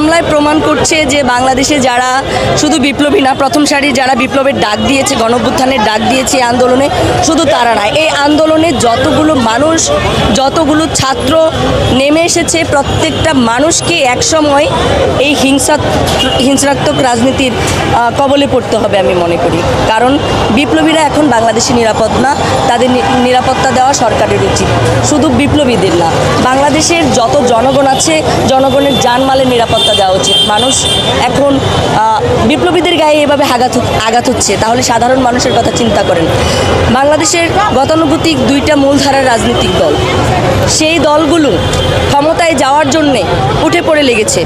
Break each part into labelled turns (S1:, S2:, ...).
S1: হামলায় প্রমাণ করছে যে বাংলাদেশে যারা শুধু বিপ্লবী না, প্রথম সারির যারা বিপ্লবের ডাক দিয়েছে, গণঅভ্যুত্থানের ডাক দিয়েছে এই আন্দোলনে, শুধু তারা না, এই আন্দোলনে যতগুলো মানুষ, যতগুলো ছাত্র নেমে এসেছে, প্রত্যেকটা মানুষকে একসময় এই হিংসাত্মক রাজনীতির কবলে পড়তে হবে আমি মনে করি। কারণ বিপ্লবীরা এখন বাংলাদেশে নিরাপদ না, তাদের নিরাপত্তা দেওয়া সরকারের উচিত, শুধু বিপ্লবীদের না, বাংলাদেশের যত জনগণ আছে জনগণের জানমালের নিরাপত্তা দেওয়া উচিত। মানুষ এখন বিপ্লবীদের গায়ে এভাবে আঘাত হচ্ছে, তাহলে সাধারণ মানুষের কথা চিন্তা করেন। বাংলাদেশের গতানুগতিক দুইটা মূলধারার রাজনৈতিক দল, সেই দলগুলো ক্ষমতায় যাওয়ার জন্যে উঠে পড়ে লেগেছে,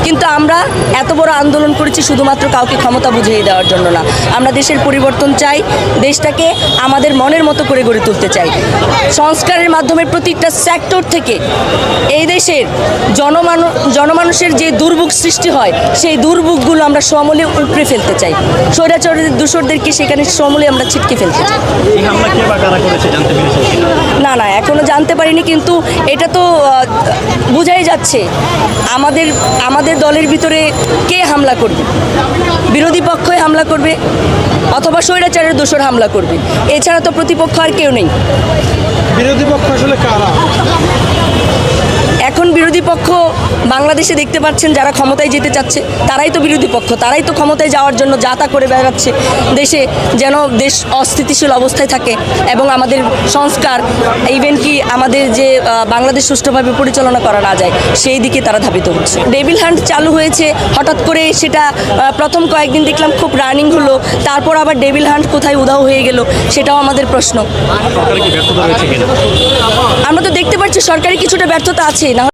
S1: কিন্তু আমরা এত বড় আন্দোলন করেছি শুধুমাত্র কাউকে ক্ষমতা বুঝিয়ে দেওয়ার জন্য না। আমরা দেশের পরিবর্তন চাই, দেশটাকে আমাদের মনের মতো করে গড়ে তুলতে চাই। সংস্কারের মাধ্যমে প্রতিটা সেক্টর থেকে এই দেশের জনমানুষের যে দুর্ভোগ সৃষ্টি হয়, সেই দুর্ভোগগুলো আমরা সমূলে উপড়ে ফেলতে চাই। স্বৈরাচারী দূষরদেরকে সেখানে সমূলে আমরা ছিটকে ফেলতে চাই। না, এখনো জানতে পারিনি, কিন্তু এটা তো বোঝাই যাচ্ছে আমাদের দলের ভিতরে কে হামলা করবে, বিরোধী পক্ষই হামলা করবে অথবা স্বৈরাচারের দোসর হামলা করবে, এছাড়া তো প্রতিপক্ষ আর কেউ নেই।
S2: বিরোধী পক্ষ আসলে কারা?
S1: এখন বিরোধী পক্ষ বাংলাদেশে দেখতে পাচ্ছেন যারা ক্ষমতায় যেতে চাচ্ছে তারাই তো বিরোধী পক্ষ, তারাই তো ক্ষমতায় যাওয়ার জন্য যা তা করে বেড়াচ্ছে দেশে, যেন দেশ অস্থিতিশীল অবস্থায় থাকে এবং আমাদের সংস্কার, ইভেন কি আমাদের যে বাংলাদেশ সুষ্ঠুভাবে পরিচালনা করা না যায় সেই দিকে তারা ধাবিত হচ্ছে। ডেভিল হান্ট চালু হয়েছে হঠাৎ করে, সেটা প্রথম কয়েকদিন দেখলাম খুব রানিং হলো, তারপর আবার ডেভিল হান্ট কোথায় উধাও হয়ে গেল সেটাও আমাদের প্রশ্ন। আমরা তো দেখতে পাচ্ছি সরকারি কিছুটা ব্যর্থতা আছে, না